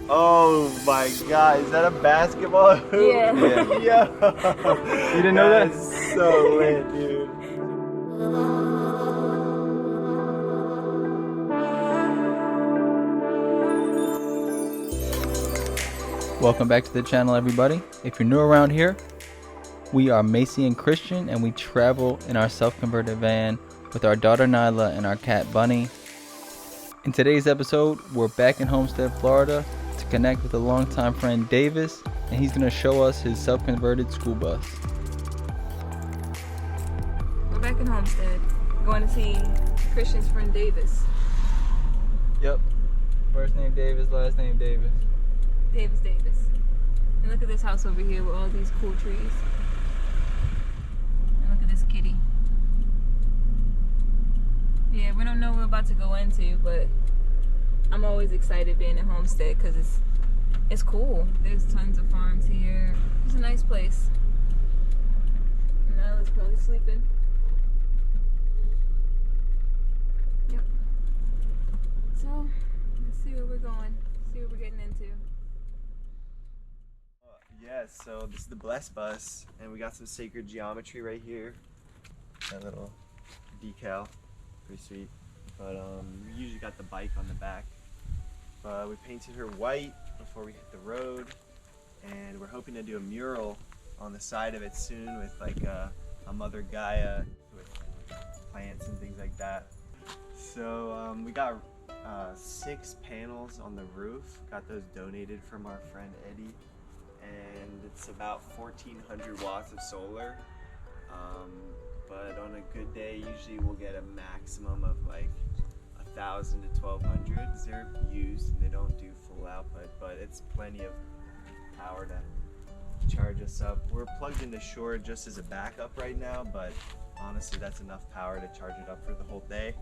Oh my God, is that a basketball hoop? Yeah. Yo. You didn't know that? That's so lit, dude. Welcome back to the channel, everybody. If you're new around here, we are Maci and Christian, and we travel in our self-converted van with our daughter Nyla and our cat Bunny. In today's episode, we're back in Homestead, Florida to connect with a longtime friend Davis, and he's going to show us his self-converted school bus. We're back in Homestead. We're going to see Christian's friend Davis. Yep. First name Davis, last name Davis. Davis. And look at this house over here with all these cool trees. And look at this kitty. Yeah, we don't know what we're about to go into, but I'm always excited being in Homestead because it's cool. There's tons of farms here. It's a nice place. Nyla's probably sleeping. Yep. So, let's see where we're going. See what we're getting into. Yes, so this is the Bless Bus, and we got some sacred geometry right here. That little decal, pretty sweet. But we usually got the bike on the back. But we painted her white before we hit the road, and we're hoping to do a mural on the side of it soon with like a Mother Gaia with plants and things like that. So we got 6 panels on the roof. Got those donated from our friend Eddie. And it's about 1,400 watts of solar, but on a good day usually we'll get a maximum of like 1,000 to 1,200. They're used and they don't do full output, but it's plenty of power to charge us up. We're plugged into shore just as a backup right now, but honestly that's enough power to charge it up for the whole day.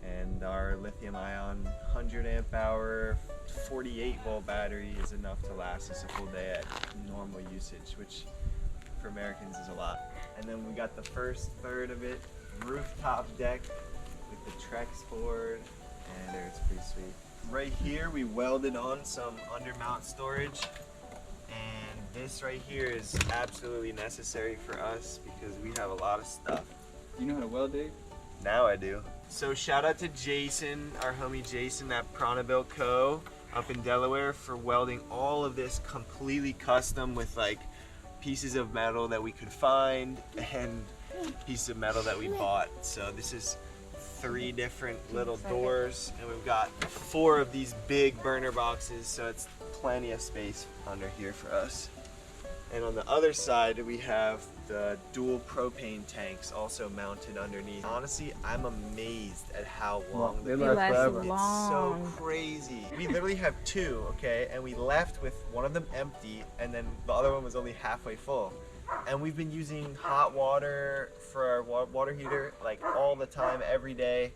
And our lithium ion 100 amp hour 48 volt battery is enough to last us a full day at normal usage, which for Americans is a lot. And then we got the first third of it, rooftop deck with the Trex board, and it's pretty sweet. Right here we welded on some undermount storage, and this right here is absolutely necessary for us because we have a lot of stuff. You know how to weld, Dave? Now I do. So shout out to Jason, our homie Jason at Pronaville Co. up in Delaware for welding all of this completely custom with like pieces of metal that we could find and pieces of metal that we bought. So this is 3 different little doors, and we've got 4 of these big burner boxes, so it's plenty of space under here for us. And on the other side we have the dual propane tanks also mounted underneath. Honestly, I'm amazed at how long they they're last forever. It's so crazy. We literally have 2, okay, and we left with one of them empty, and then the other one was only halfway full. And we've been using hot water for our water heater like all the time, every day,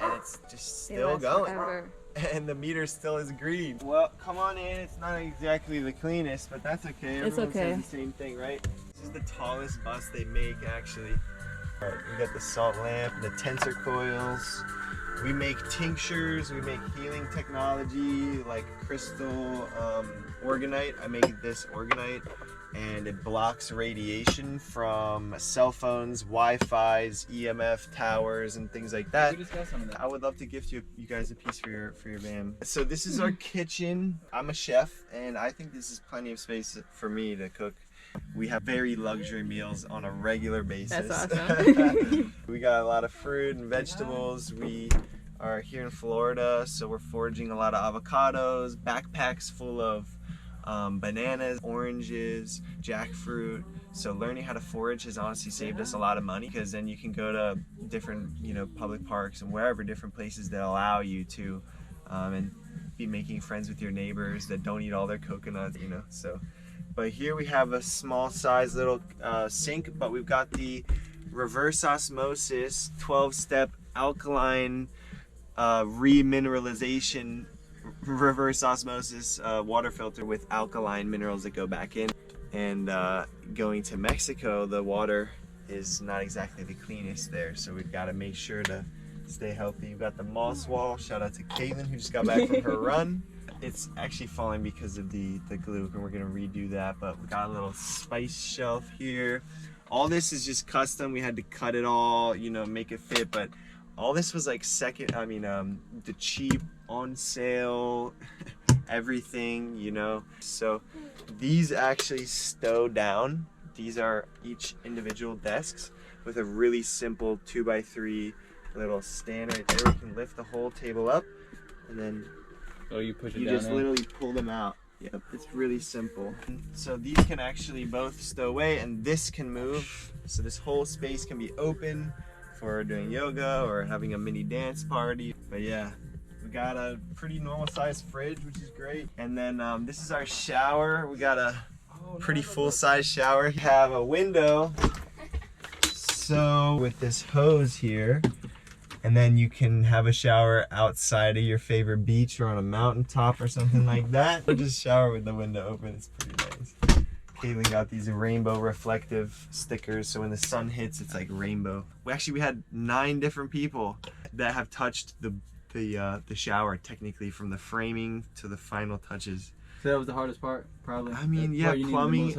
and it's just still going. Forever. And the meter still is green. Well, come on in. It's not exactly the cleanest, but that's okay. It's Everyone okay. says the same thing, right? This is the tallest bus they make, actually. All right, we got the salt lamp, the tensor coils. We make tinctures. We make healing technology like crystal organite. I make this organite, and it blocks radiation from cell phones, Wi-Fi's, EMF towers, and things like that. We discussed some of that. I would love to gift you guys a piece for your van. So this is our kitchen. I'm a chef, and I think this is plenty of space for me to cook. We have very luxury meals on a regular basis. That's awesome. We got a lot of fruit and vegetables. We are here in Florida, so we're foraging a lot of avocados, backpacks full of bananas, oranges, jackfruit. So learning how to forage has honestly saved us a lot of money, because then you can go to different, public parks and wherever, different places that allow you to and be making friends with your neighbors that don't eat all their coconuts, so. But here we have a small size little sink, but we've got the reverse osmosis 12-step alkaline remineralization reverse osmosis water filter with alkaline minerals that go back in. And going to Mexico, the water is not exactly the cleanest there, so we've got to make sure to stay healthy. We've got the moss wall. Shout out to Caitlin, who just got back from her run. it's actually falling because of the glue, and we're gonna redo that. But we got a little spice shelf here. All this is just custom. We had to cut it all, you know, make it fit. But all this was like the cheap on sale, everything, you know. So these actually stow down. These are each individual desks with a really simple 2x3 little stand right there. We can lift the whole table up, and then you push it down. You just literally pull them out. Yep, it's really simple. So these can actually both stow away, and this can move. So this whole space can be open for doing yoga or having a mini dance party. But yeah, we got a pretty normal sized fridge, which is great. And then this is our shower. We got a pretty full size shower. We have a window. So with this hose here, and then you can have a shower outside of your favorite beach or on a mountaintop or something like that. Or just shower with the window open. It's pretty nice. Caitlin got these rainbow reflective stickers, so when the sun hits, it's like rainbow. We had 9 different people that have touched the shower, technically, from the framing to the final touches. So that was the hardest part, probably. I mean, yeah, plumbing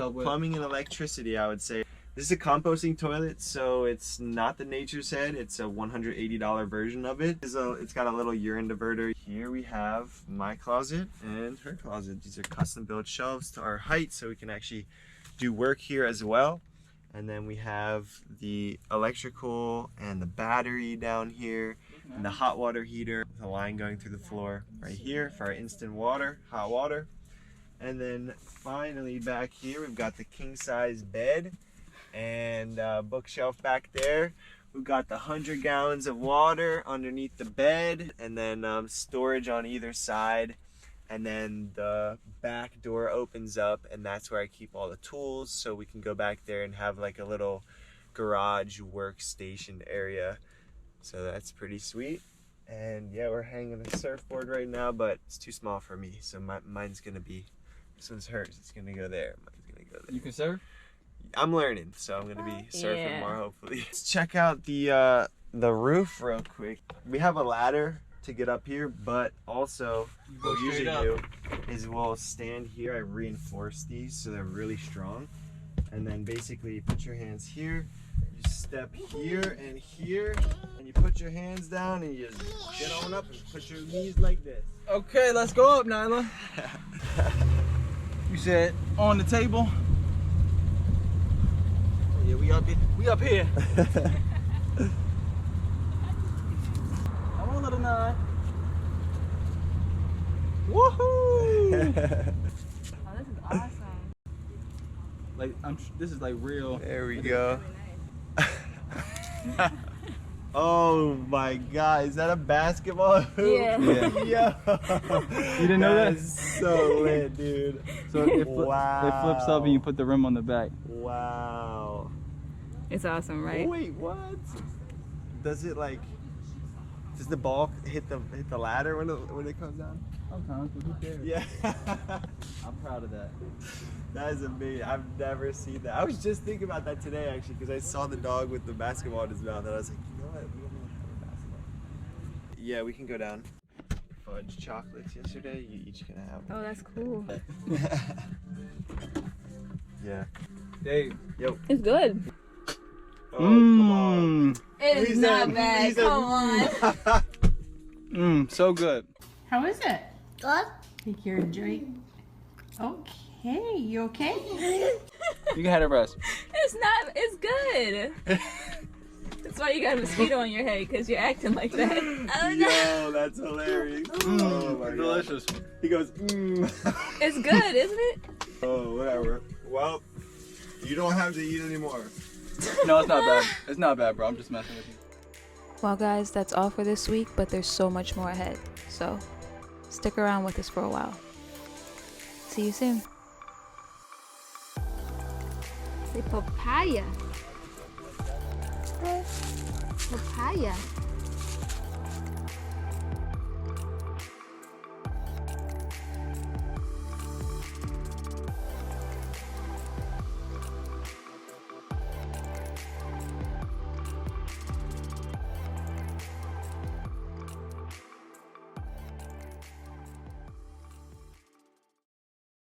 and electricity, I would say. This is a composting toilet, so it's not the Nature's Head. It's a $180 version of it. It's got a little urine diverter. Here we have my closet and her closet. These are custom built shelves to our height, so we can actually do work here as well. And then we have the electrical and the battery down here, and the hot water heater, the line going through the floor right here for our instant water, hot water. And then finally back here, we've got the king size bed and bookshelf back there. We've got the 100 gallons of water underneath the bed, and then storage on either side. And then the back door opens up, and that's where I keep all the tools, so we can go back there and have like a little garage workstation area. So that's pretty sweet. And yeah, we're hanging a surfboard right now, but it's too small for me, so mine's gonna be, this one's hers, it's gonna go there, mine's gonna go there. You can surf? I'm learning, so I'm gonna be surfing more, hopefully. Let's check out the roof real quick. We have a ladder to get up here, but also what we usually do is we'll stand here. I reinforce these so they're really strong, and then basically you put your hands here, you step here, and you put your hands down, and you just get on up and put your knees like this. Okay, let's go up, Nyla. You said on the table. Yeah, we up here. Come on, little nine. Woohoo! Oh, this is awesome. Like this is like real. There we go. Oh my God, is that a basketball hoop? Yeah. Yo. You didn't know that? That's so lit, dude. So it flips up and you put the rim on the back. Wow. It's awesome, right? Wait, what? Does the ball hit the ladder when it comes down? Sometimes, but who cares? Yeah. I'm proud of that. That is amazing. I've never seen that. I was just thinking about that today, actually, because I saw the dog with the basketball in his mouth, and I was like, you know what? We don't even have a basketball. Yeah, we can go down. Fudge chocolates yesterday. You each can have one. Oh, that's cool. Yeah. Dave. Yo. It's good. Oh, come on. It is not bad. Come on. So good. How is it? Good. Take your drink. Okay, you okay? You can have the rest. It's good. That's why you got a mosquito on your head, because you're acting like that. Oh no. Yo, that's hilarious. Oh my Delicious. God. He goes, It's good, isn't it? Oh, whatever. Well, you don't have to eat anymore. No, it's not bad. It's not bad, bro. I'm just messing with you. Well, guys, that's all for this week, but there's so much more ahead. So stick around with us for a while. See you soon. Say papaya. Papaya.